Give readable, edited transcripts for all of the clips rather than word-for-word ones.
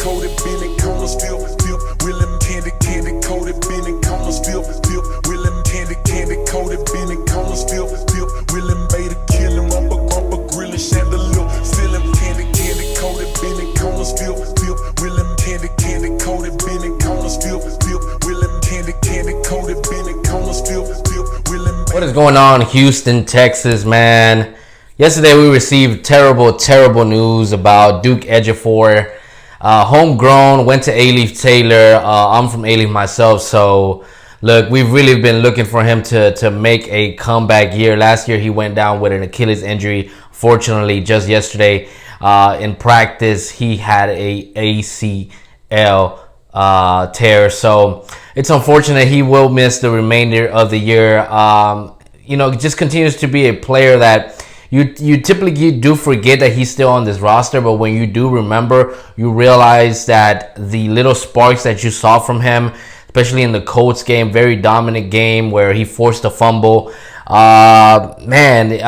coated, been in corners, flip, Willem, candy, coated, been in corners, flip, Willem, candy, coated, been in corners, flip, Willem, made a killing, rumper, grilling, chandelier, still him, candy, coated, been in corners, flip, Willem, candy, coated, been in corners, flip, Willem, candy, coated, been in corners, flip, Willem. What is going on, Houston, Texas, man? Yesterday we received terrible news about Duke Ejiofor. Homegrown, went to A-Leaf Taylor. I'm from A-Leaf myself, so look, we've really been looking for him to make a comeback year. Last year he went down with an Achilles injury. Fortunately, just yesterday in practice he had a ACL tear, so it's unfortunate. He will miss the remainder of the year. Just continues to be a player that you typically do forget that he's still on this roster, but when you do remember, you realize that the little sparks that you saw from him, especially in the Colts game, very dominant game where he forced a fumble, definitely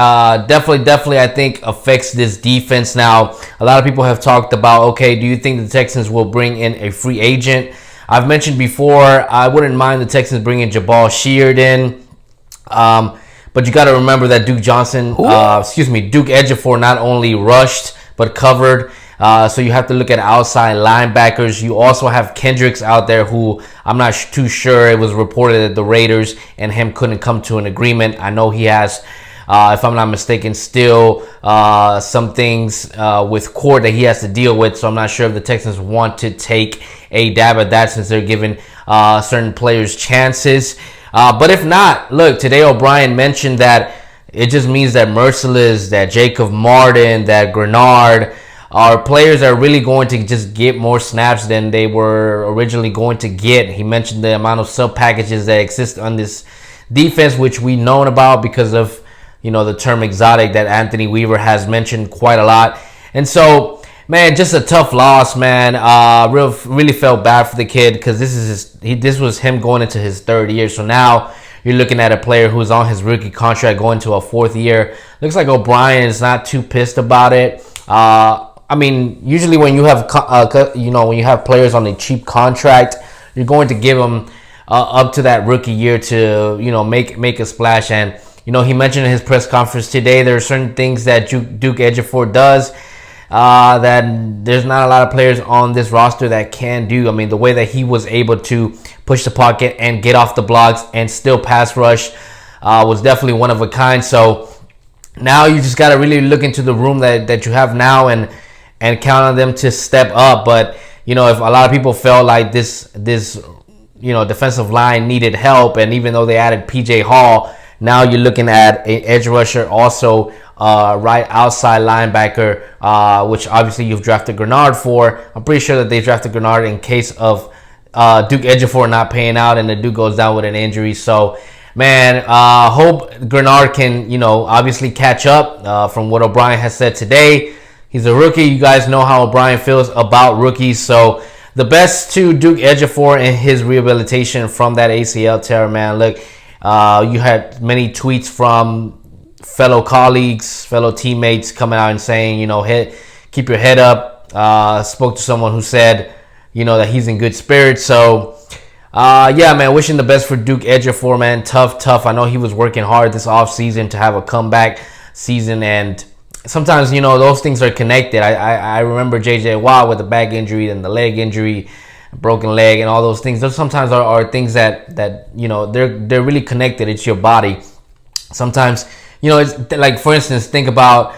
I think affects this defense. Now, a lot of people have talked about, okay, do you think the Texans will bring in a free agent? I've mentioned before, I wouldn't mind the Texans bringing Jabal Sheard in. But you got to remember that Duke Ejiofor not only rushed but covered. So you have to look at outside linebackers. You also have Kendricks out there who I'm not too sure. It was reported that the Raiders and him couldn't come to an agreement. I know he has, if I'm not mistaken, still some things with court that he has to deal with. So I'm not sure if the Texans want to take a dab at that since they're giving certain players chances. But if not, look, today O'Brien mentioned that it just means that Merciless, that Jacob Martin, that Grenard are players that are really going to just get more snaps than they were originally going to get. He mentioned the amount of sub packages that exist on this defense, which we known about because of, the term exotic that Anthony Weaver has mentioned quite a lot. And so, man, just a tough loss, man. Really felt bad for the kid because this was him going into his third year. So now you're looking at a player who's on his rookie contract going to a fourth year. Looks like O'Brien is not too pissed about it. Usually when you have when you have players on a cheap contract, you're going to give them up to that rookie year to make a splash. And he mentioned in his press conference today there are certain things that Duke Ejiofor does that there's not a lot of players on this roster that can do. I mean, the way that he was able to push the pocket and get off the blocks and still pass rush was definitely one of a kind. So now you just got to really look into the room that you have now and count on them to step up. But, if a lot of people felt like this defensive line needed help, and even though they added PJ Hall, now you're looking at an edge rusher, also right outside linebacker, which obviously you've drafted Grenard for. I'm pretty sure that they drafted Grenard in case of Duke Ejiofor not paying out and the dude goes down with an injury. So, man, hope Grenard can, obviously catch up from what O'Brien has said today. He's a rookie. You guys know how O'Brien feels about rookies. So, the best to Duke Ejiofor in his rehabilitation from that ACL tear, man. Look, you had many tweets from fellow colleagues, fellow teammates coming out and saying, keep your head up. Spoke to someone who said, that he's in good spirits. So, man, wishing the best for Duke Ejiofor, man. Tough. I know he was working hard this offseason to have a comeback season, and sometimes, those things are connected. I remember J.J. Watt with the back injury and the leg injury, broken leg, and all those things. Those sometimes are things that they're really connected. It's your body. Sometimes, it's like, for instance, think about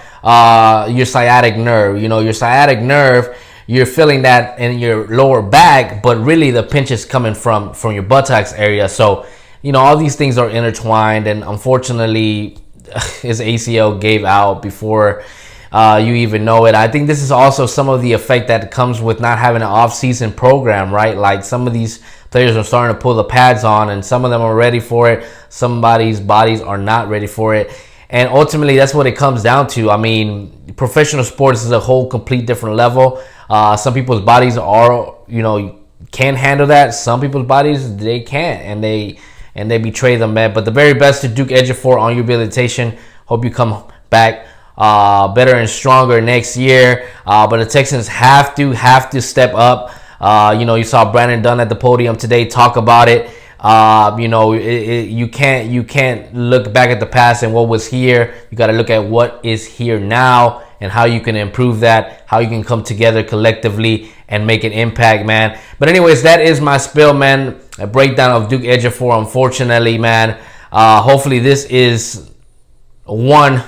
your sciatic nerve. Your sciatic nerve, you're feeling that in your lower back, but really the pinch is coming from your buttocks area. So, all these things are intertwined, and unfortunately, his ACL gave out before you even know it. I think this is also some of the effect that comes with not having an off-season program, right? Like, some of these players are starting to pull the pads on, and some of them are ready for it. Somebody's bodies are not ready for it. And ultimately, that's what it comes down to. I mean, professional sports is a whole complete different level. Some people's bodies are, can handle that. Some people's bodies, they can't, and they betray them, man. But the very best to Duke Ejiofor on your rehabilitation. Hope you come back better and stronger next year. But the Texans have to step up. You saw Brandon Dunn at the podium today talk about it. You can't look back at the past and what was here. You got to look at what is here now and how you can improve that, how you can come together collectively and make an impact, man. But anyways, that is my spill, man. A breakdown of Duke Ejiofor, unfortunately, man. Hopefully this is one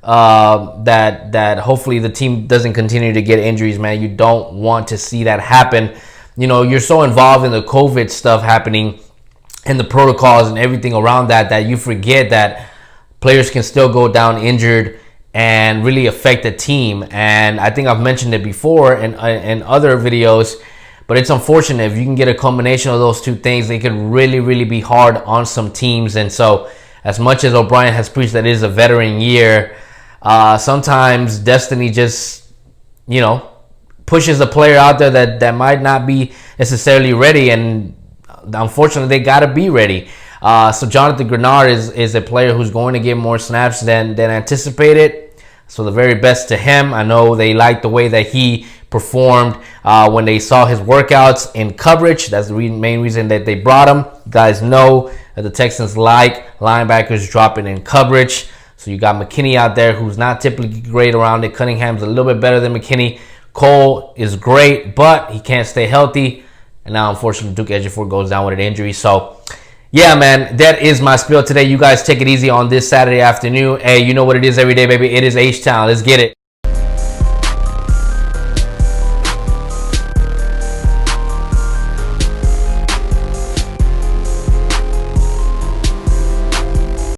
that hopefully the team doesn't continue to get injuries, man. You don't want to see that happen. You're so involved in the COVID stuff happening and the protocols and everything around that you forget that players can still go down injured and really affect the team. And I think I've mentioned it before in other videos, but it's unfortunate. If you can get a combination of those two things, they could really, really be hard on some teams. And so as much as O'Brien has preached that it is a veteran year, sometimes destiny just, pushes a player out there that might not be necessarily ready. And unfortunately, they got to be ready. So Jonathan Grenard is a player who's going to get more snaps than anticipated. So the very best to him. I know they liked the way that he performed when they saw his workouts in coverage. That's the main reason that they brought him. You guys know that the Texans like linebackers dropping in coverage. So you got McKinney out there who's not typically great around it. Cunningham's a little bit better than McKinney. Cole is great, but he can't stay healthy. And now, unfortunately, Duke Ejiofor goes down with an injury. So, yeah, man, that is my spiel today. You guys take it easy on this Saturday afternoon. Hey, you know what it is every day, baby. It is H-Town. Let's get it.